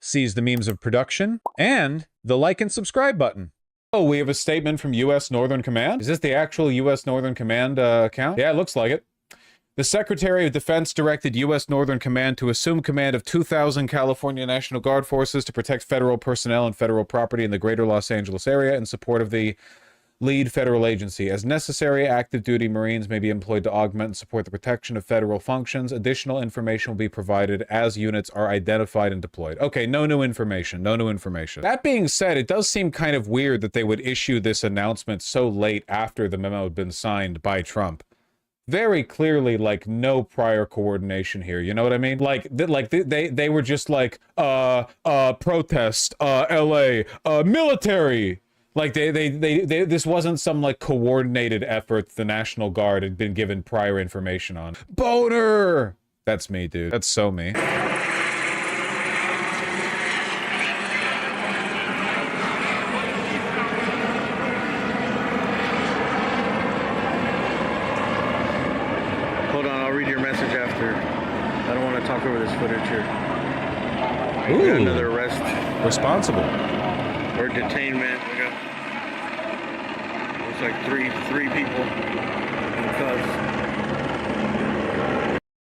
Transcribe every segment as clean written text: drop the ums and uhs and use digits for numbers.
sees the means of production, and the like and subscribe button. Oh, we have a statement from U.S. Northern Command? Is this the actual U.S. Northern Command account? Yeah, it looks like it. The Secretary of Defense directed U.S. Northern Command to assume command of 2,000 California National Guard forces to protect federal personnel and federal property in the greater Los Angeles area in support of the lead federal agency. As necessary, active duty Marines may be employed to augment and support the protection of federal functions. Additional information will be provided as units are identified and deployed. Okay, no new information. No new information. That being said, it does seem kind of weird that they would issue this announcement so late after the memo had been signed by Trump. Very clearly, like, no prior coordination here, you know what I mean? Like they were just like, protest, LA, military. Like, this wasn't some, like, coordinated effort the National Guard had been given prior information on. Boner! That's me, dude. That's so me. Talk over this footage here. Ooh. We got another arrest. Responsible. Or detainment. We got, looks like three people in cuffs.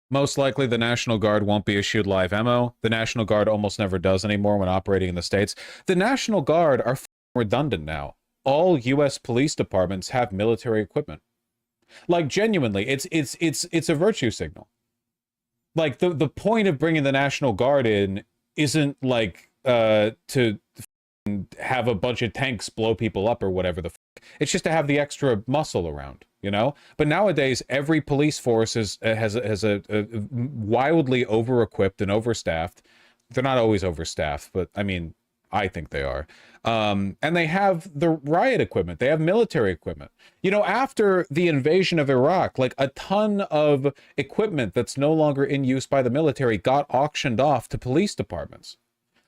Most likely the National Guard won't be issued live ammo. The National Guard almost never does anymore when operating in the States. The National Guard are redundant now. All U.S. police departments have military equipment. Like, genuinely, it's a virtue signal. Like, the point of bringing the National Guard in isn't, like, to have a bunch of tanks blow people up or whatever the fuck. It's just to have the extra muscle around, you know? But nowadays, every police force has a wildly over-equipped and overstaffed. They're not always overstaffed, but, I mean, I think they are. And they have the riot equipment. They have military equipment. You know, after the invasion of Iraq, like, a ton of equipment that's no longer in use by the military got auctioned off to police departments.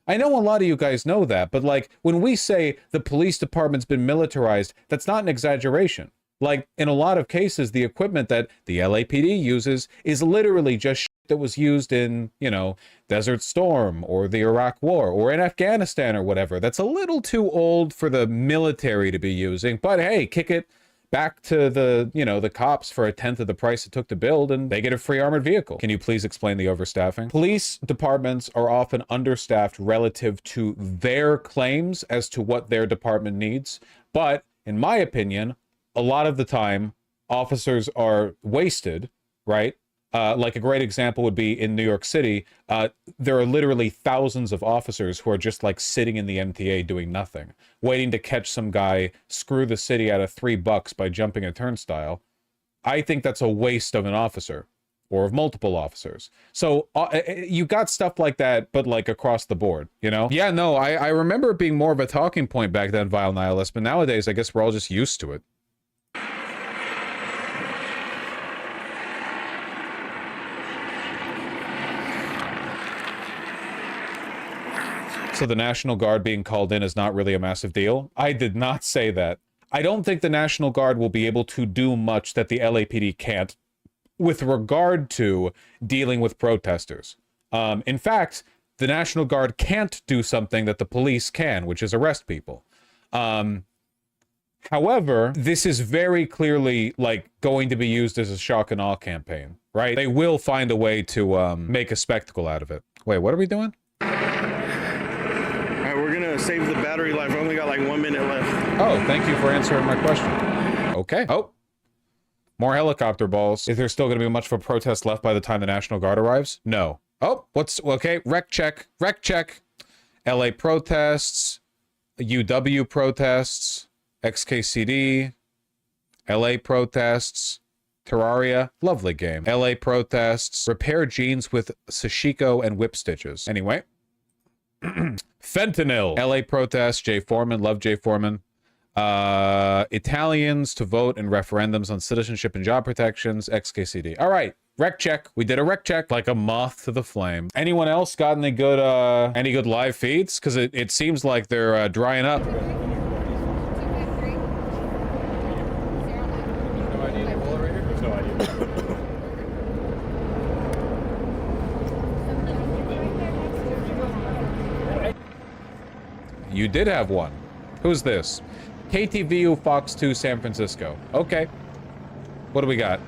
I know a lot of you guys know that, but, like, when we say the police department's been militarized, that's not an exaggeration. Like, in a lot of cases, the equipment that the LAPD uses is literally just shit that was used in, you know, Desert Storm or the Iraq War or in Afghanistan or whatever. That's a little too old for the military to be using, but hey, kick it back to the, you know, the cops for 1/10 of the price it took to build and they get a free armored vehicle. Can you please explain the overstaffing? Police departments are often understaffed relative to their claims as to what their department needs, but in my opinion, a lot of the time, officers are wasted, right? Like, a great example would be in New York City. There are literally thousands of officers who are just, like, sitting in the MTA doing nothing, waiting to catch some guy screw the city out of $3 by jumping a turnstile. I think that's a waste of an officer, or of multiple officers. So you got stuff like that, but, like, across the board, you know? Yeah, no, I remember it being more of a talking point back then, Vile Nihilist, but nowadays I guess we're all just used to it. So the National Guard being called in is not really a massive deal? I did not say that. I don't think the National Guard will be able to do much that the LAPD can't with regard to dealing with protesters. In fact, the National Guard can't do something that the police can, which is arrest people. However, this is very clearly, like, going to be used as a shock and awe campaign, right? They will find a way to make a spectacle out of it. Wait, what are we doing? We're gonna save the battery life. We only got like 1 minute left. Oh, thank you for answering my question. Okay. Oh, more helicopter balls. Is there still gonna be much of a protest left by the time the National Guard arrives? No. Oh, okay, rec check, rec check. LA protests, UW protests, XKCD, LA protests, Terraria, lovely game. LA protests, repair jeans with sashiko and whip stitches. Anyway. Fentanyl. LA protests, Jay Foreman, love Jay Foreman. Italians to vote in referendums on citizenship and job protections, XKCD. All right, rec check. We did a rec check like a moth to the flame. Anyone else got any good live feeds? Because it seems like they're drying up. You did have one. Who's this? KTVU Fox 2 San Francisco. Okay. What do we got?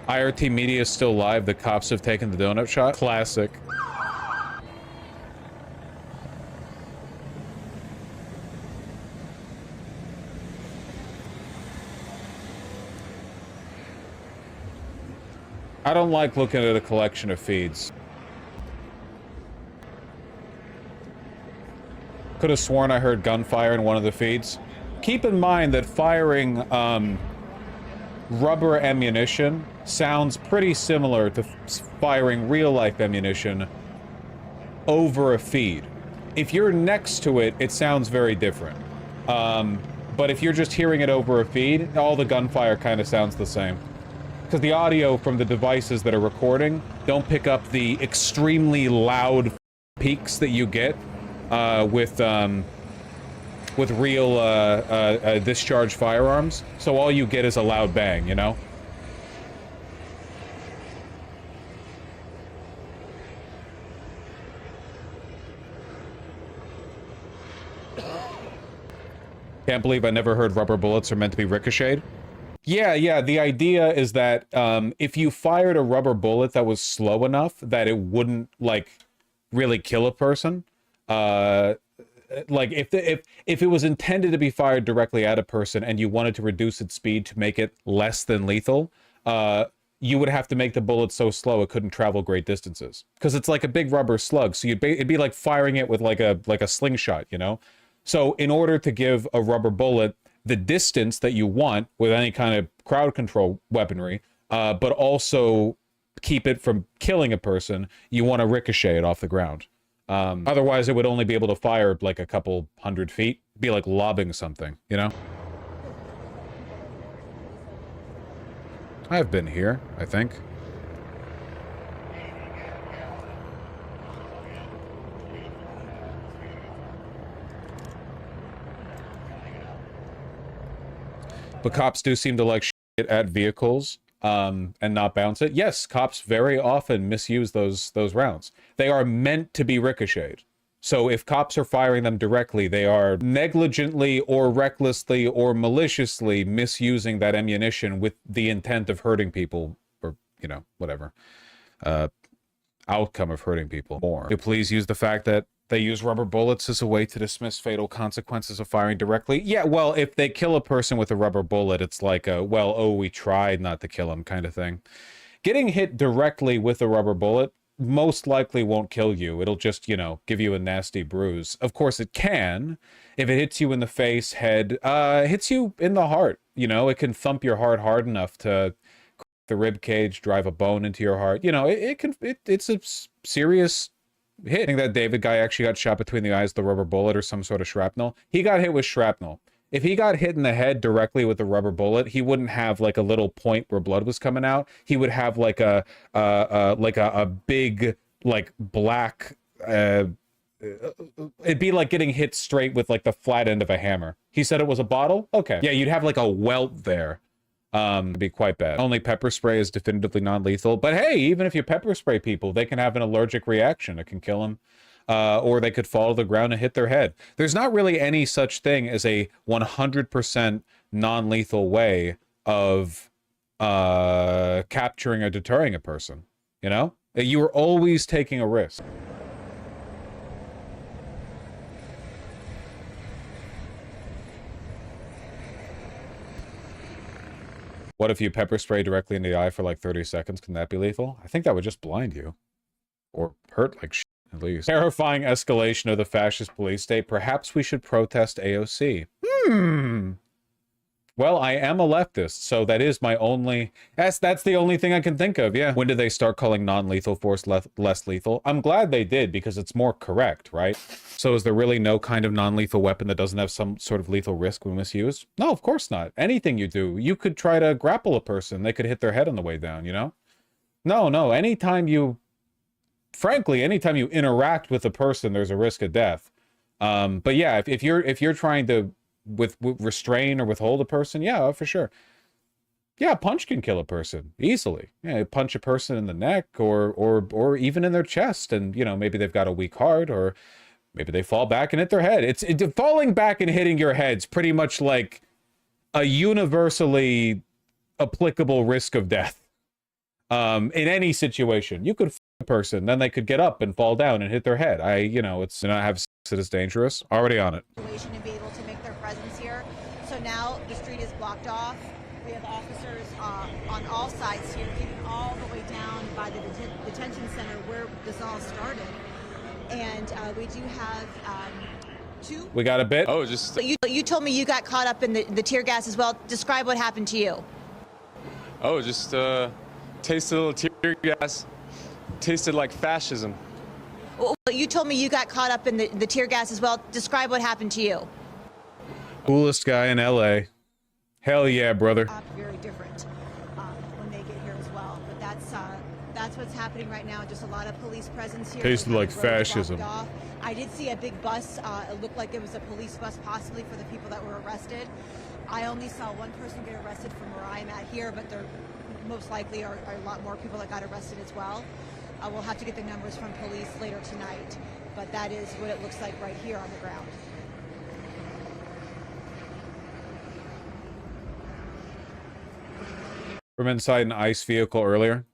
IRT Media is still live. The cops have taken the donut shot. Classic. I don't like looking at a collection of feeds. Could have sworn I heard gunfire in one of the feeds. Keep in mind that firing rubber ammunition sounds pretty similar to firing real-life ammunition over a feed. If you're next to it, it sounds very different. But if you're just hearing it over a feed, all the gunfire kind of sounds the same. Because the audio from the devices that are recording don't pick up the extremely loud peaks that you get with real discharged firearms. So all you get is a loud bang, you know? Can't believe I never heard rubber bullets are meant to be ricocheted. Yeah, the idea is that if you fired a rubber bullet that was slow enough that it wouldn't, like, really kill a person, like, if it was intended to be fired directly at a person and you wanted to reduce its speed to make it less than lethal, you would have to make the bullet so slow it couldn't travel great distances. Because it's like a big rubber slug, so it'd be like firing it with like a slingshot, you know? So in order to give a rubber bullet the distance that you want with any kind of crowd control weaponry, but also keep it from killing a person, you want to ricochet it off the ground. Otherwise, it would only be able to fire like a couple 100 feet. It'd be like lobbing something, you know? I've been here, I think. But cops do seem to like shit at vehicles and not bounce it. Yes, cops very often misuse those rounds. They are meant to be ricocheted. So if cops are firing them directly, they are negligently or recklessly or maliciously misusing that ammunition with the intent of hurting people, or, you know, whatever. Outcome of hurting people more. Please use the fact that they use rubber bullets as a way to dismiss fatal consequences of firing directly. Yeah, well, if they kill a person with a rubber bullet, it's like a, well, oh, we tried not to kill him kind of thing. Getting hit directly with a rubber bullet most likely won't kill you. It'll just, you know, give you a nasty bruise. Of course, it can. If it hits you in the face, head, hits you in the heart, you know, it can thump your heart hard enough to crack the rib cage, drive a bone into your heart. You know, it's a serious hit. I think that David guy actually got shot between the eyes with the rubber bullet or some sort of shrapnel. He got hit with shrapnel. If he got hit in the head directly with the rubber bullet, he wouldn't have like a little point where blood was coming out. He would have like a big like black. It'd be like getting hit straight with like the flat end of a hammer. He said it was a bottle. Okay, yeah, you'd have like a welt there. It'd be quite bad. Only pepper spray is definitively non-lethal, but hey, even if you pepper spray people, they can have an allergic reaction. It can kill them, or they could fall to the ground and hit their head. There's not really any such thing as a 100% non-lethal way of capturing or deterring a person. You know, you are always taking a risk. What if you pepper spray directly in the eye for like 30 seconds? Can that be lethal? I think that would just blind you. Or hurt like shit, at least. Terrifying escalation of the fascist police state. Perhaps we should protest AOC. Well, I am a leftist, so that is my only... That's the only thing I can think of, yeah. When did they start calling non-lethal force less lethal? I'm glad they did, because it's more correct, right? So is there really no kind of non-lethal weapon that doesn't have some sort of lethal risk when misused? No, of course not. Anything you do, you could try to grapple a person. They could hit their head on the way down, you know? No, anytime you... Frankly, anytime you interact with a person, there's a risk of death. But yeah, if you're trying to... with restrain or withhold a person, yeah, for sure. Yeah, a punch can kill a person easily. Yeah, you punch a person in the neck or even in their chest, and you know, maybe they've got a weak heart, or maybe they fall back and hit their head. Falling back and hitting your head's pretty much like a universally applicable risk of death. In any situation, you could f a person, then they could get up and fall down and hit their head. You know, it's not have sex that is dangerous. Already on it. And be able to make their presence here. So now the street is blocked off. We have officers on all sides here, even all the way down by the detention center where this all started. And we do have two. We got a bit. Oh, just You told me you got caught up in the tear gas as well. Describe what happened to you. oh, just tasted a little tear gas. Tasted like fascism. Well, you told me you got caught up in the tear gas as well. Describe what happened to you. Coolest guy in LA. Hell yeah, brother. Very different when they get here as well. But that's what's happening right now. Just a lot of police presence here. Tasted like The road is fascism. blocked off. I did see a big bus. It looked like it was a police bus, possibly for the people that were arrested. I only saw one person get arrested from where I'm at here, but there most likely are a lot more people that got arrested as well. We'll have to get the numbers from police later tonight, but that is what it looks like right here on the ground. From inside an ICE vehicle earlier.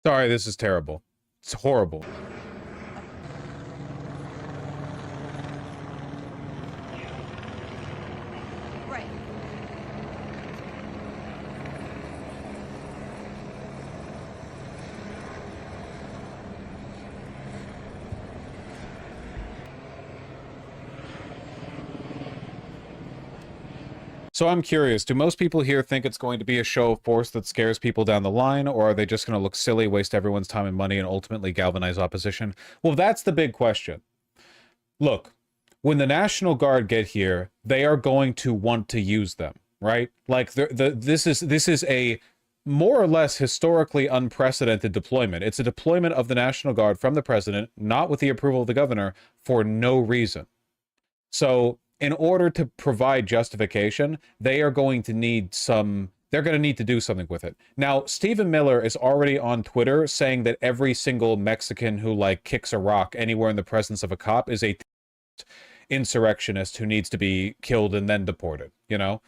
Sorry, this is terrible. It's horrible. Right. So I'm curious, do most people here think it's going to be a show of force that scares people down the line, or are they just going to look silly, waste everyone's time and money, and ultimately galvanize opposition? Well, that's the big question. Look, when the National Guard get here, they are going to want to use them, right? Like, this is a more or less historically unprecedented deployment. It's a deployment of the National Guard from the president, not with the approval of the governor, for no reason. So in order to provide justification, they are going to need they're going to need to do something with it. Now, Stephen Miller is already on Twitter saying that every single Mexican who, like, kicks a rock anywhere in the presence of a cop is a insurrectionist who needs to be killed and then deported, you know?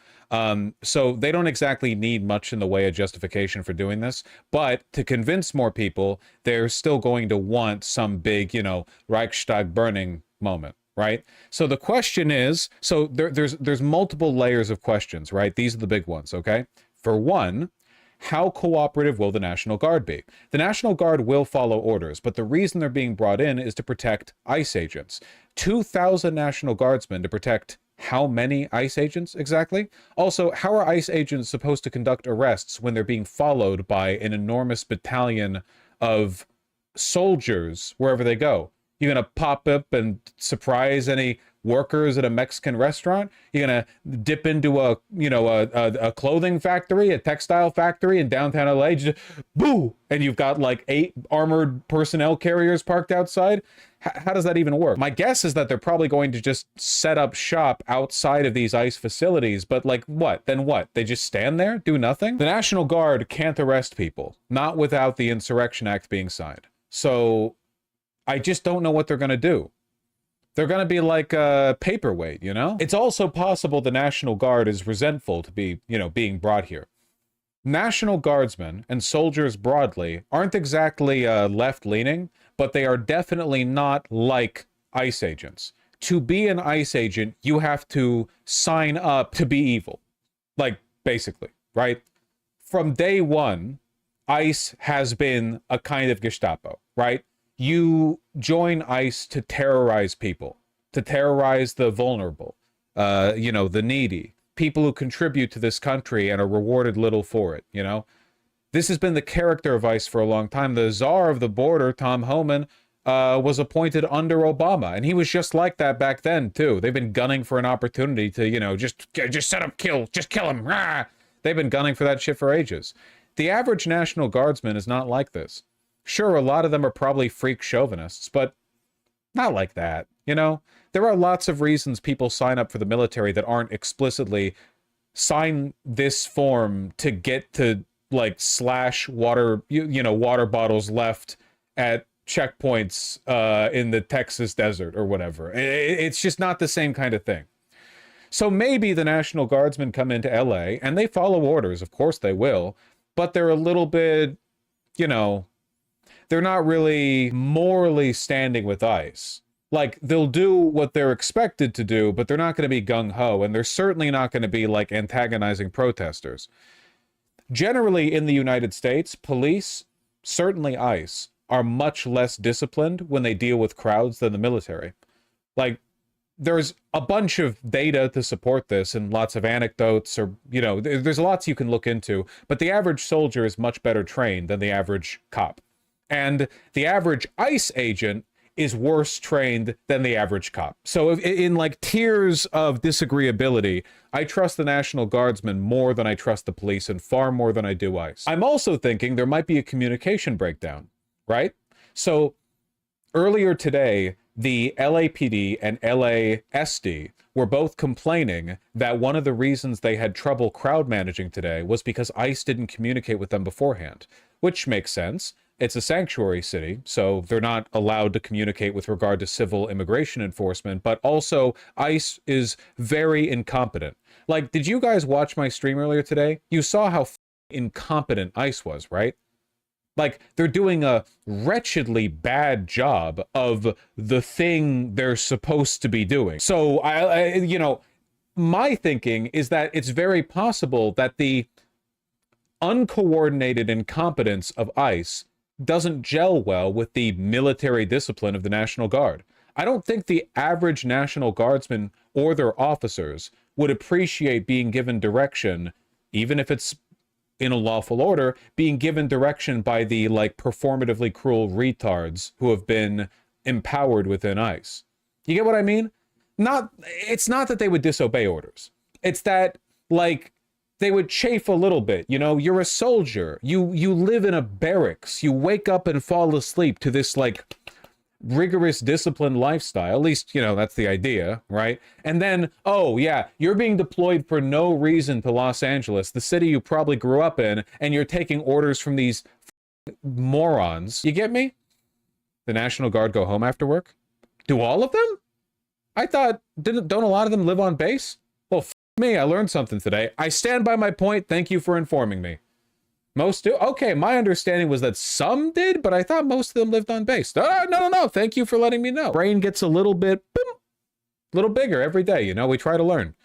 So they don't exactly need much in the way of justification for doing this, but to convince more people, they're still going to want some big, you know, Reichstag burning moment. Right? So the question is, so there's multiple layers of questions, right? These are the big ones, okay? For one, how cooperative will the National Guard be? The National Guard will follow orders, but the reason they're being brought in is to protect ICE agents. 2,000 National Guardsmen to protect how many ICE agents exactly? Also, how are ICE agents supposed to conduct arrests when they're being followed by an enormous battalion of soldiers wherever they go? You're going to pop up and surprise any workers at a Mexican restaurant? You're going to dip into a clothing factory, a textile factory in downtown LA, just boo, and you've got like 8 armored personnel carriers parked outside? How does that even work? My guess is that they're probably going to just set up shop outside of these ICE facilities, but like what? Then what? They just stand there, do nothing? The National Guard can't arrest people, not without the Insurrection Act being signed. So I just don't know what they're going to do. They're going to be like a paperweight, you know? It's also possible the National Guard is resentful to be, you know, being brought here. National Guardsmen and soldiers broadly aren't exactly left-leaning, but they are definitely not like ICE agents. To be an ICE agent, you have to sign up to be evil. Like, basically, right? From day one, ICE has been a kind of Gestapo, right? you join ICE to terrorize people, to terrorize the vulnerable, you know, the needy, people who contribute to this country and are rewarded little for it, you know? This has been the character of ICE for a long time. The czar of the border, Tom Homan, was appointed under Obama, and he was just like that back then, too. They've been gunning for an opportunity to, you know, just set up, just kill him. Rah! They've been gunning for that shit for ages. The average National Guardsman is not like this. Sure, a lot of them are probably freak chauvinists, but not like that, you know? There are lots of reasons people sign up for the military that aren't explicitly sign this form to get to, like, slash water, you know, water bottles left at checkpoints in the Texas desert or whatever. It's just not the same kind of thing. So maybe the National Guardsmen come into LA and they follow orders. Of course they will. But they're a little bit, you know, they're not really morally standing with ICE. Like, they'll do what they're expected to do, but they're not going to be gung-ho, and they're certainly not going to be, like, antagonizing protesters. Generally, in the United States, police, certainly ICE, are much less disciplined when they deal with crowds than the military. Like, there's a bunch of data to support this and lots of anecdotes, or, you know, there's lots you can look into, but the average soldier is much better trained than the average cop. And the average ICE agent is worse trained than the average cop. So in like tiers of disagreeability, I trust the National Guardsmen more than I trust the police, and far more than I do ICE. I'm also thinking there might be a communication breakdown, right? So earlier today, the LAPD and LASD were both complaining that one of the reasons they had trouble crowd managing today was because ICE didn't communicate with them beforehand, which makes sense. It's a sanctuary city, so they're not allowed to communicate with regard to civil immigration enforcement, but also ICE is very incompetent. Like, did you guys watch my stream earlier today? You saw how incompetent ICE was, right? Like, they're doing a wretchedly bad job of the thing they're supposed to be doing. So, you know, my thinking is that it's very possible that the uncoordinated incompetence of ICE doesn't gel well with the military discipline of the National Guard. I don't think the average National Guardsman or their officers would appreciate being given direction, even if it's in a lawful order, being given direction by the, like, performatively cruel retards who have been empowered within ICE. You get what I mean? It's not that they would disobey orders. It's that, like, they would chafe a little bit. You know, you're a soldier. You live in a barracks. You wake up and fall asleep to this, like, rigorous disciplined lifestyle. At least, you know, that's the idea, right? And then, oh yeah, you're being deployed for no reason to Los Angeles, the city you probably grew up in, and you're taking orders from these morons. You get me? The National Guard go home after work? Do all of them? I thought, don't a lot of them live on base? Well, me, I learned something today. I stand by my point. Thank you for informing me. Most do? Okay, my understanding was that some did, but I thought most of them lived on base. No. Thank you for letting me know. Brain gets a little bit, boom, little bigger every day. You know, we try to learn.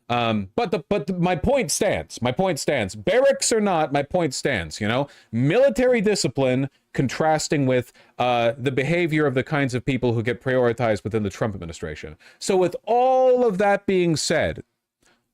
But my point stands. My point stands. Barracks or not, my point stands. You know, military discipline contrasting with the behavior of the kinds of people who get prioritized within the Trump administration. So with all of that being said,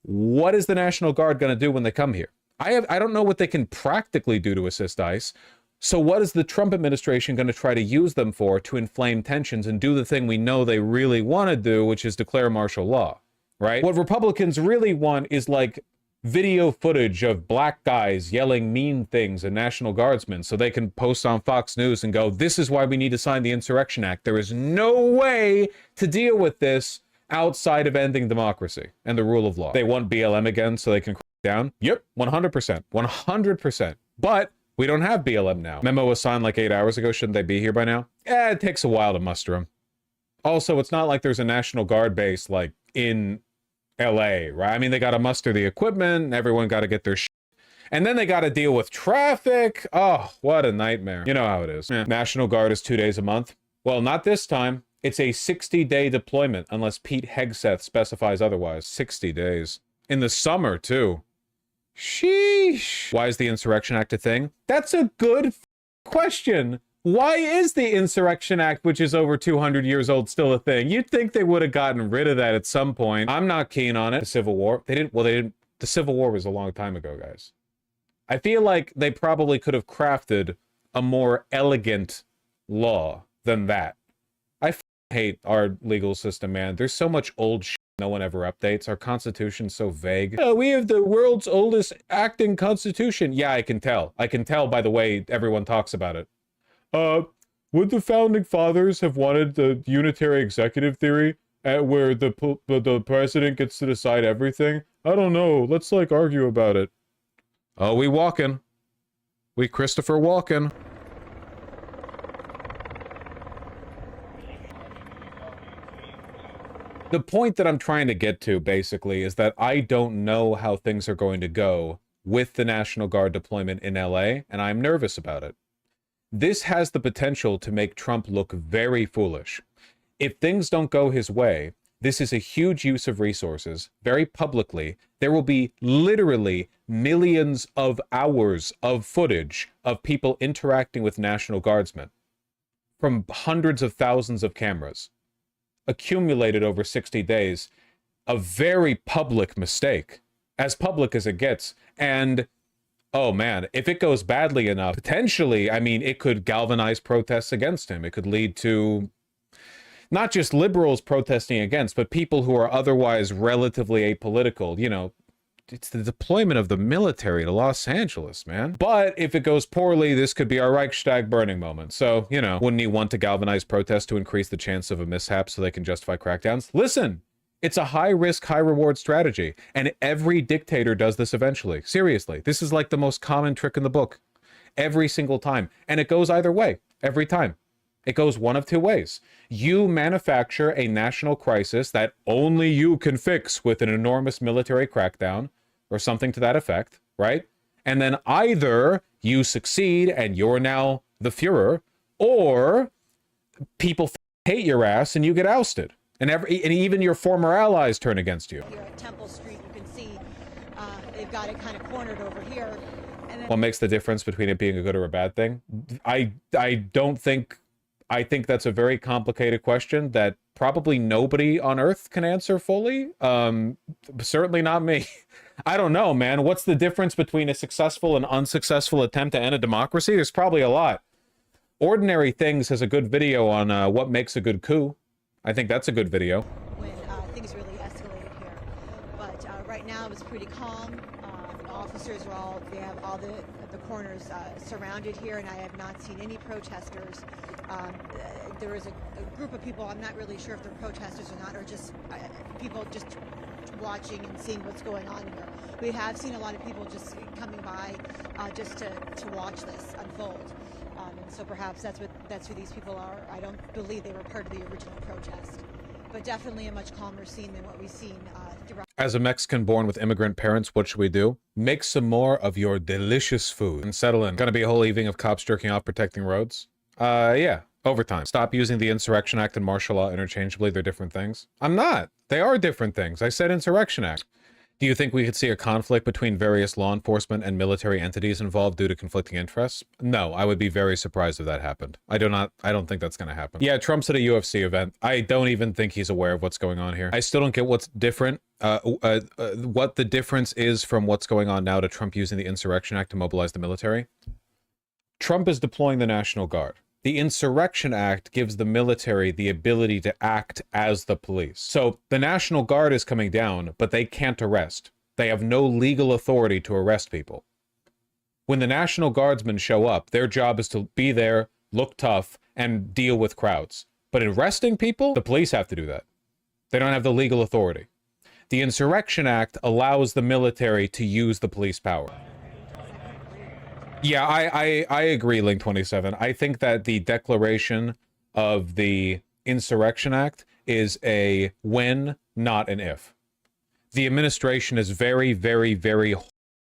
what is the National Guard going to do when they come here? I don't know what they can practically do to assist ICE. So what is the Trump administration going to try to use them for to inflame tensions and do the thing we know they really want to do, which is declare martial law, right? What Republicans really want is, like, video footage of black guys yelling mean things at National Guardsmen so they can post on Fox News and go, this is why we need to sign the Insurrection Act. There is no way to deal with this outside of ending democracy and the rule of law. They want BLM again so they can crack down. Yep, 100%. 100%. But we don't have BLM now. Memo was signed like 8 hours ago. Shouldn't they be here by now? It takes a while to muster them. Also, it's not like there's a National Guard base, like, in LA, right? I mean, they got to muster the equipment, and everyone got to get their shit. And then they got to deal with traffic. Oh, what a nightmare. You know how it is. Yeah. National Guard is 2 days a month. Well, not this time. It's a 60-day deployment, unless Pete Hegseth specifies otherwise. 60 days. In the summer, too. Sheesh. Why is the Insurrection Act a thing? That's a good question. Why is the Insurrection Act, which is over 200 years old, still a thing? You'd think they would have gotten rid of that at some point. I'm not keen on it. The Civil War. They didn't. The Civil War was a long time ago, guys. I feel like they probably could have crafted a more elegant law than that. I hate our legal system, man. There's so much old shit no one ever updates. Our constitution's so vague. We have the world's oldest acting constitution. Yeah, I can tell. I can tell by the way everyone talks about it. Would the founding fathers have wanted the unitary executive theory where the president gets to decide everything? I don't know. Let's like argue about it. Oh, we walking. We Christopher walking. The point that I'm trying to get to, basically, is that I don't know how things are going to go with the National Guard deployment in LA, and I'm nervous about it. This has the potential to make Trump look very foolish. If things don't go his way, this is a huge use of resources, very publicly. There will be literally millions of hours of footage of people interacting with National Guardsmen from hundreds of thousands of cameras, accumulated over 60 days. A very public mistake, as public as it gets. And oh man, if it goes badly enough, potentially, I mean, it could galvanize protests against him. It could lead to not just liberals protesting against, but people who are otherwise relatively apolitical. You know, it's the deployment of the military to Los Angeles, man. But if it goes poorly, this could be our Reichstag burning moment. So, you know, wouldn't he want to galvanize protests to increase the chance of a mishap so they can justify crackdowns? Listen, it's a high-risk, high-reward strategy, and every dictator does this eventually. Seriously, this is like the most common trick in the book. Every single time. And it goes either way, every time. It goes one of two ways. You manufacture a national crisis that only you can fix with an enormous military crackdown, or something to that effect, right? And then either you succeed and you're now the Fuhrer, or people hate your ass and you get ousted. And even your former allies turn against you. Here at Temple Street, you can see they've got it kind of cornered over here. And then what makes the difference between it being a good or a bad thing? I think that's a very complicated question that probably nobody on Earth can answer fully. Certainly not me. I don't know, man. What's the difference between a successful and unsuccessful attempt to end a democracy? There's probably a lot. Ordinary Things has a good video on what makes a good coup. I think that's a good video. when things really escalated here. But right now it's pretty calm. The officers are they have all the corners surrounded here, and I have not seen any protesters. There is a group of people, I'm not really sure if they're protesters or not, or just people just watching and seeing what's going on here. We have seen a lot of people just coming by just to watch this unfold. And so perhaps that's who these people are. I don't believe they were part of the original protest, but definitely a much calmer scene than what we've seen throughout. As a Mexican born with immigrant parents, what should we do? Make some more of your delicious food and settle in. Gonna be a whole evening of cops jerking off protecting roads? Yeah. Overtime. Stop using the Insurrection Act and martial law interchangeably. They're different things. I'm not. They are different things. I said Insurrection Act. Do you think we could see a conflict between various law enforcement and military entities involved due to conflicting interests? No, I would be very surprised if that happened. I don't think that's going to happen. Yeah, Trump's at a UFC event. I don't even think he's aware of what's going on here. I still don't get what's different, what the difference is from what's going on now to Trump using the Insurrection Act to mobilize the military. Trump is deploying the National Guard. The Insurrection Act gives the military the ability to act as the police. So the National Guard is coming down, but they can't arrest. They have no legal authority to arrest people. When the National Guardsmen show up, their job is to be there, look tough, and deal with crowds. But arresting people, the police have to do that. They don't have the legal authority. The Insurrection Act allows the military to use the police power. Yeah, I agree, Link27. I think that the declaration of the Insurrection Act is a when, not an if. The administration is very, very, very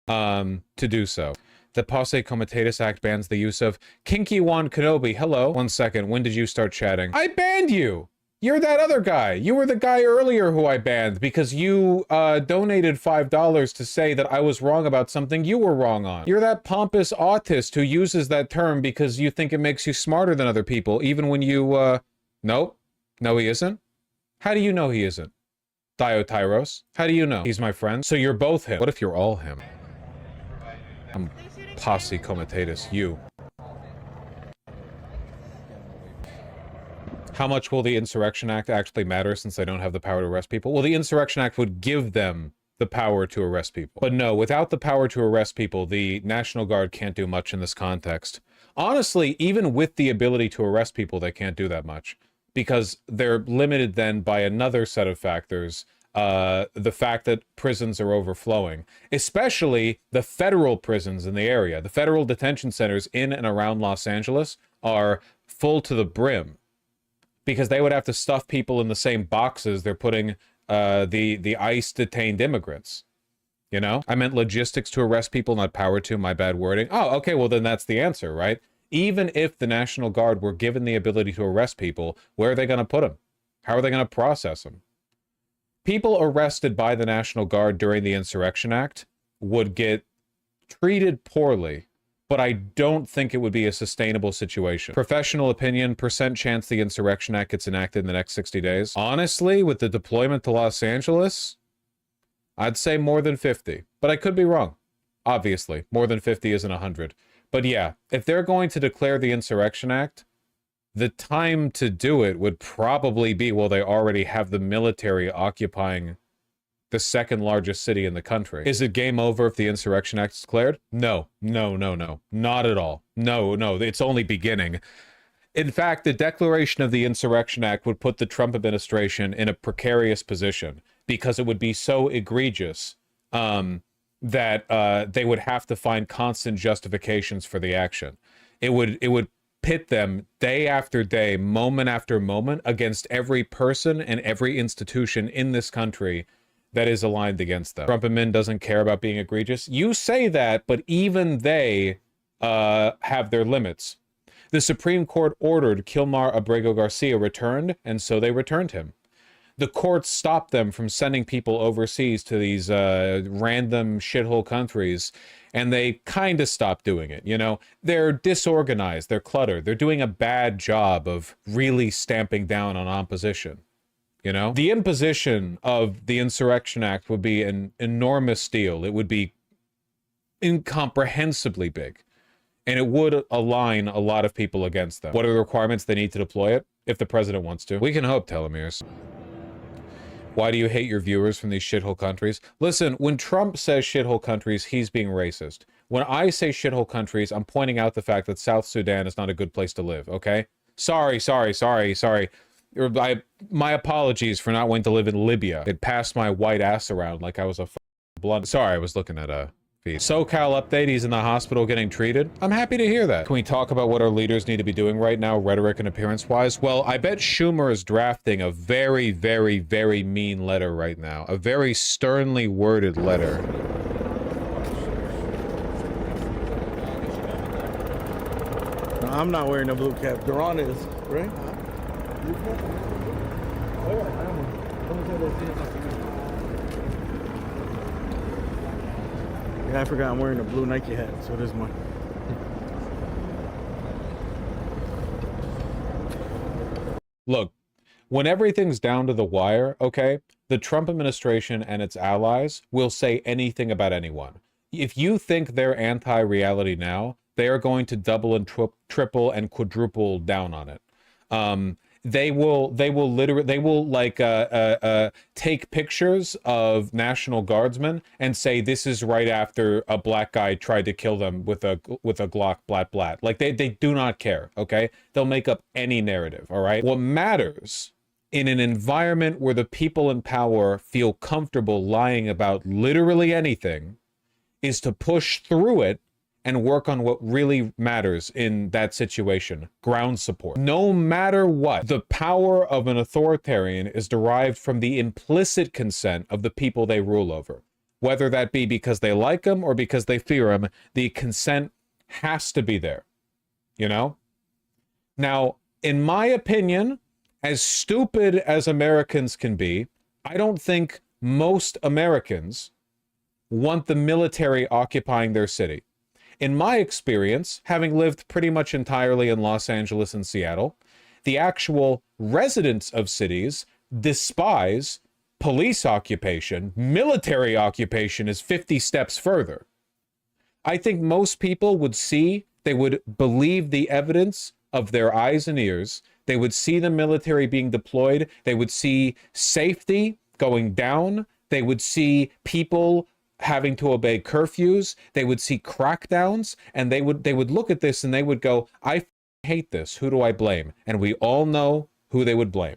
to do so. The Posse Comitatus Act bans the use of Kinky Wan Kenobi. Hello. 1 second. When did you start chatting? I banned you. You're that other guy. You were the guy earlier who I banned because you donated $5 to say that I was wrong about something you were wrong on. You're that pompous autist who uses that term because you think it makes you smarter than other people, even when you, Nope. No, he isn't. How do you know he isn't? Diotyros. How do you know? He's my friend. So you're both him. What if you're all him? I'm posse comitatus. You. How much will the Insurrection Act actually matter since they don't have the power to arrest people? Well, the Insurrection Act would give them the power to arrest people. But no, without the power to arrest people, the National Guard can't do much in this context. Honestly, even with the ability to arrest people, they can't do that much. Because they're limited then by another set of factors. The fact that prisons are overflowing. Especially the federal prisons in the area. The federal detention centers in and around Los Angeles are full to the brim. Because they would have to stuff people in the same boxes they're putting the ICE detained immigrants. You know? I meant logistics to arrest people, not power to, my bad wording. Oh, okay, well then that's the answer, right? Even if the National Guard were given the ability to arrest people, where are they going to put them? How are they going to process them? People arrested by the National Guard during the Insurrection Act would get treated poorly, but I don't think it would be a sustainable situation. Professional opinion, percent chance the Insurrection Act gets enacted in the next 60 days. Honestly, with the deployment to Los Angeles, I'd say more than 50, but I could be wrong. Obviously, more than 50 isn't 100. But yeah, if they're going to declare the Insurrection Act, the time to do it would probably be, well, they already have the military occupying the second largest city in the country. Is it game over if the Insurrection Act is declared? No, no, no, no, not at all. No, no, it's only beginning. In fact, the declaration of the Insurrection Act would put the Trump administration in a precarious position because it would be so egregious that they would have to find constant justifications for the action. It would pit them day after day, moment after moment, against every person and every institution in this country that is aligned against them. Trump admin doesn't care about being egregious. You say that, but even they have their limits. The Supreme Court ordered Kilmar Abrego Garcia returned, and so they returned him. The courts stopped them from sending people overseas to these random shithole countries, and they kind of stopped doing it, you know? They're disorganized, they're cluttered, they're doing a bad job of really stamping down on opposition. You know, the imposition of the Insurrection Act would be an enormous deal. It would be incomprehensibly big, and it would align a lot of people against them. What are the requirements they need to deploy it? If the president wants to. We can hope, telomeres. Why do you hate your viewers from these shithole countries? Listen, when Trump says shithole countries, he's being racist. When I say shithole countries, I'm pointing out the fact that South Sudan is not a good place to live, okay? Sorry. My apologies for not wanting to live in Libya. It passed my white ass around like I was a blunt. Sorry, I was looking at a feed. SoCal update, he's in the hospital getting treated. I'm happy to hear that. Can we talk about what our leaders need to be doing right now, rhetoric and appearance-wise? Well, I bet Schumer is drafting a very, very, very mean letter right now. A very sternly worded letter. No, I'm not wearing a blue cap. Duran is, right? Yeah, I forgot I'm wearing a blue Nike hat, so it is mine. Look, when everything's down to the wire, okay, the Trump administration and its allies will say anything about anyone. If you think they're anti-reality now, they are going to double and triple and quadruple down on it. They will take pictures of National Guardsmen and say this is right after a black guy tried to kill them with a Glock blat blat. Like they do not care, okay? They'll make up any narrative, all right? What matters in an environment where the people in power feel comfortable lying about literally anything is to push through it and work on what really matters in that situation, ground support. No matter what, the power of an authoritarian is derived from the implicit consent of the people they rule over. Whether that be because they like them or because they fear them, the consent has to be there, you know? Now, in my opinion, As stupid as Americans can be, I don't think most Americans want the military occupying their city. In my experience, having lived pretty much entirely in Los Angeles and Seattle, the actual residents of cities despise police occupation. Military occupation is 50 steps further. I think most people would see, they would believe the evidence of their eyes and ears. They would see the military being deployed. They would see safety going down. They would see people having to obey curfews. They would see crackdowns, and they would look at this and they would go, I hate this. Who do I blame? And we all know who they would blame,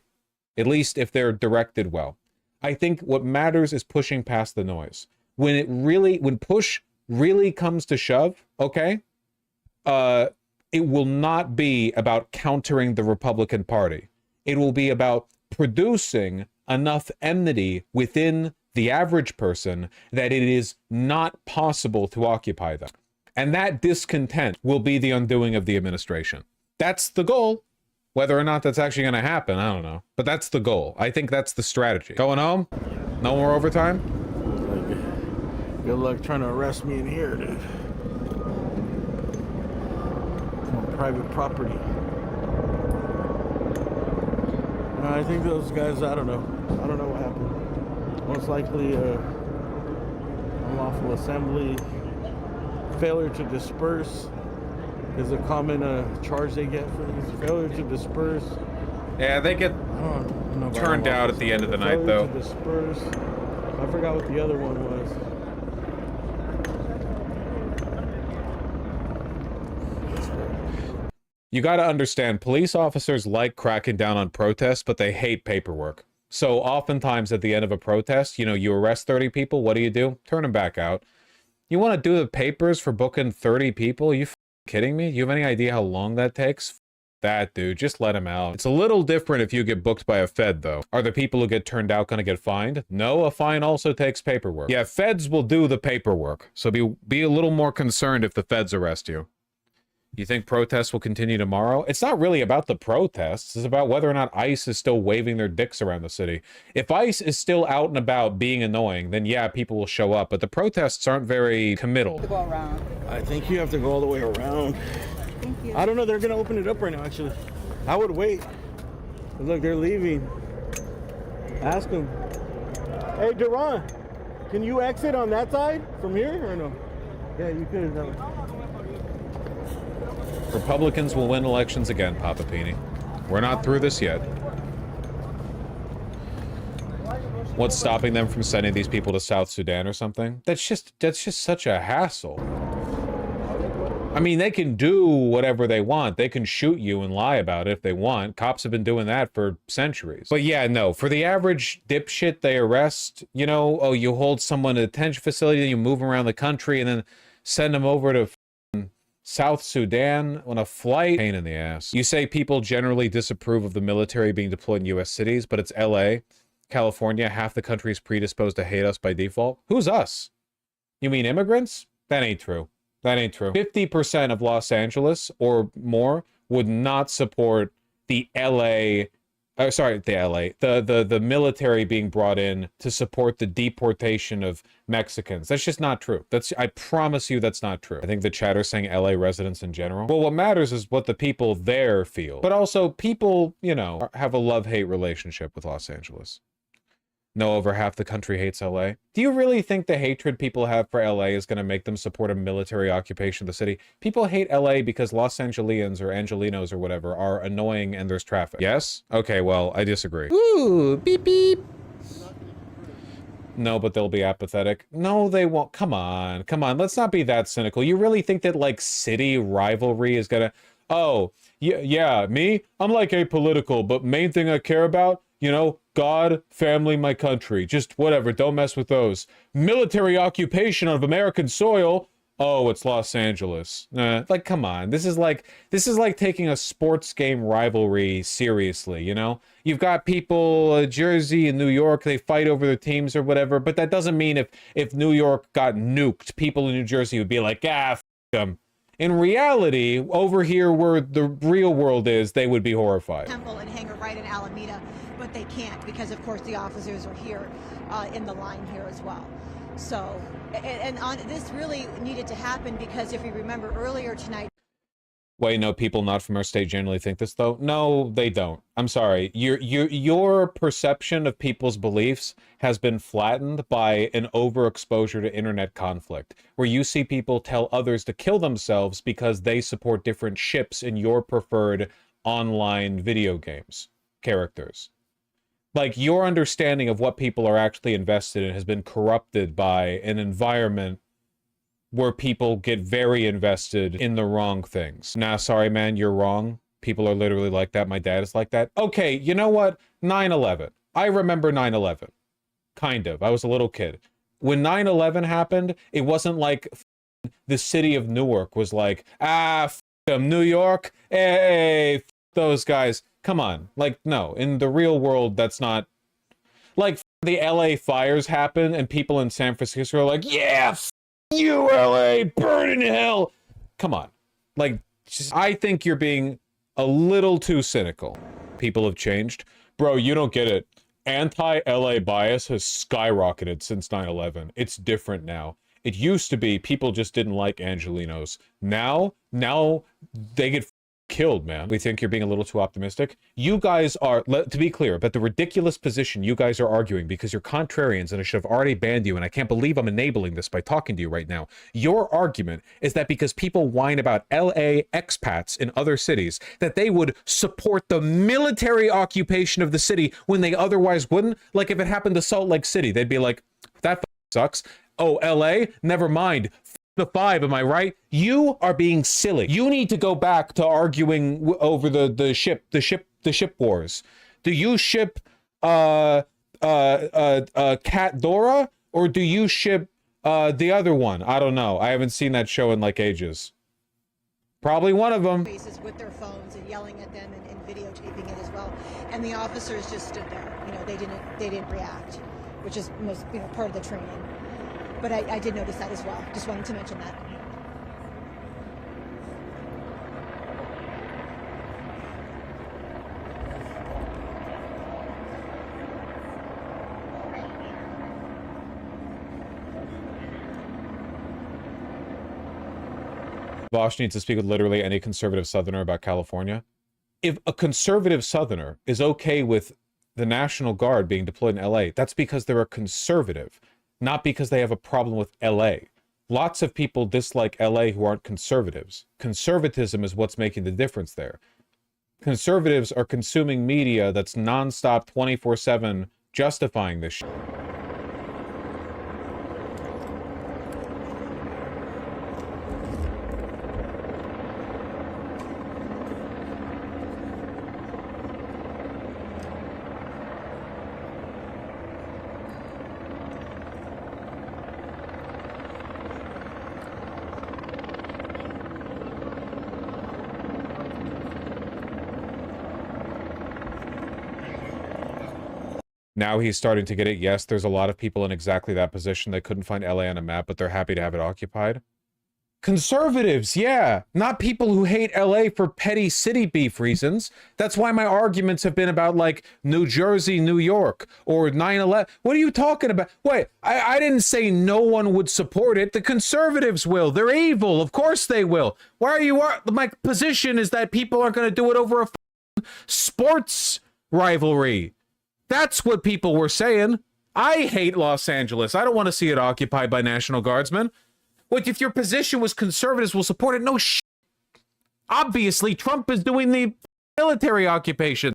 at least if they're directed well. I think what matters is pushing past the noise. When push really comes to shove, okay, it will not be about countering the Republican Party. It will be about producing enough enmity within the average person that it is not possible to occupy them. And that discontent will be the undoing of the administration. That's the goal. Whether or not that's actually going to happen, I don't know. But that's the goal. I think that's the strategy. Going home? No more overtime? Good luck trying to arrest me in here, dude. On private property. I think those guys, I don't know what happened. Most likely unlawful assembly, failure to disperse is a common charge they get for these. Failure to disperse. Yeah, they get turned out at the end of the night, though. Failure to disperse. I forgot what the other one was. You got to understand, police officers like cracking down on protests, but they hate paperwork. So oftentimes at the end of a protest, you arrest 30 people. What do? Turn them back out. You want to do the papers for booking 30 people? Are you kidding me? You have any idea how long that takes? That, dude, just let him out. It's a little different if you get booked by a Fed, though. Are the people who get turned out going to get fined? No, a fine also takes paperwork. Yeah, Feds will do the paperwork. So be a little more concerned if the Feds arrest you. You think protests will continue tomorrow? It's not really about the protests. It's about whether or not ICE is still waving their dicks around the city. If ICE is still out and about being annoying, then yeah, people will show up. But the protests aren't very committal. To go around. I think you have to go all the way around. Thank you. I don't know. They're going to open it up right now, actually. I would wait. Look, they're leaving. Ask them. Hey, Duran, can you exit on that side from here or no? Yeah, you could. Republicans will win elections again, Papa Pini. We're not through this yet. What's stopping them from sending these people to South Sudan or something? That's just such a hassle. I mean, they can do whatever they want. They can shoot you and lie about it if they want. Cops have been doing that for centuries. But yeah, no, for the average dipshit they arrest, you hold someone at a detention facility, then you move them around the country and then send them over to South Sudan on a flight. Pain in the ass. You say people generally disapprove of the military being deployed in U.S. cities, but it's L.A., California, half the country is predisposed to hate us by default. Who's us? You mean immigrants? That ain't true. That ain't true. 50% of Los Angeles or more would not support the military being brought in to support the deportation of Mexicans. That's just not true. I promise you that's not true. I think the chatter's saying LA residents in general. Well, what matters is what the people there feel. But also people, have a love-hate relationship with Los Angeles. No, over half the country hates LA. Do you really think the hatred people have for LA is going to make them support a military occupation of the city? People hate LA because Los Angelians or Angelinos or whatever are annoying and there's traffic. Yes? Okay, well, I disagree. Ooh, beep beep. No, but they'll be apathetic. No, they won't. Come on. Let's not be that cynical. You really think that, city rivalry is gonna... Oh, yeah, me? I'm, apolitical, but main thing I care about, God, family, my country. Just whatever, don't mess with those. Military occupation of American soil. Oh, it's Los Angeles. Come on. This is like taking a sports game rivalry seriously, You've got people, Jersey and New York, they fight over their teams or whatever, but that doesn't mean if New York got nuked, people in New Jersey would be like, f them. In reality, over here where the real world is, they would be horrified. Temple and hang a right in Alameda, but they can't because, of course, the officers are here in the line here as well. So, this really needed to happen because if you remember earlier tonight. Wait, no, people not from our state generally think this, though? No, they don't. I'm sorry. Your perception of people's beliefs has been flattened by an overexposure to internet conflict, where you see people tell others to kill themselves because they support different ships in your preferred online video games characters. Like, your understanding of what people are actually invested in has been corrupted by an environment where people get very invested in the wrong things. Nah, sorry, man, you're wrong. People are literally like that. My dad is like that. Okay, you know what? 9/11. I remember 9/11. Kind of. I was a little kid. When 9/11 happened, it wasn't like the city of Newark was like, f them, New York, hey, f those guys. Come on. Like, no. In the real world, that's not... Like, the LA fires happen, and people in San Francisco are like, yeah, you, LA, burn in hell. Come on. Like, I think you're being a little too cynical. People have changed. Bro, you don't get it. Anti-LA bias has skyrocketed since 9/11. It's different now. It used to be people just didn't like Angelinos. Now they get killed, man. We think you're being a little too optimistic. You guys are, to be clear, but the ridiculous position you guys are arguing because you're contrarians and I should have already banned you, and I can't believe I'm enabling this by talking to you right now. Your argument is that because people whine about LA expats in other cities, that they would support the military occupation of the city when they otherwise wouldn't. Like if it happened to Salt Lake City, they'd be like, that sucks. Oh, LA? Never mind. The 5, am I right? You are being silly. You need to go back to arguing over the ship wars. Do you ship Cat Dora, or do you ship the other one? I don't know. I haven't seen that show in like ages. Probably one of them. Faces with their phones and yelling at them and videotaping it as well. And the officers just stood there. You know, they didn't react, which is most, you know, part of the training. But I did notice that as well. Just wanted to mention that. Vaush needs to speak with literally any conservative Southerner about California. If a conservative Southerner is okay with the National Guard being deployed in LA, that's because they're a conservative, not because they have a problem with LA. Lots of people dislike LA who aren't conservatives. Conservatism is what's making the difference there. Conservatives are consuming media that's nonstop 24/7 justifying this shit. Now he's starting to get it. Yes, there's a lot of people in exactly that position. They couldn't find LA on a map, but they're happy to have it occupied. Conservatives, yeah. Not people who hate LA for petty city beef reasons. That's why my arguments have been about, like, New Jersey, New York, or 9/11. What are you talking about? Wait, I didn't say no one would support it. The conservatives will. They're evil. Of course they will. Why are you... My position is that people aren't going to do it over a sports rivalry. That's what people were saying. I hate Los Angeles. I don't want to see it occupied by National Guardsmen. What if your position was conservatives will support it? No shit. Obviously, Trump is doing the military occupation.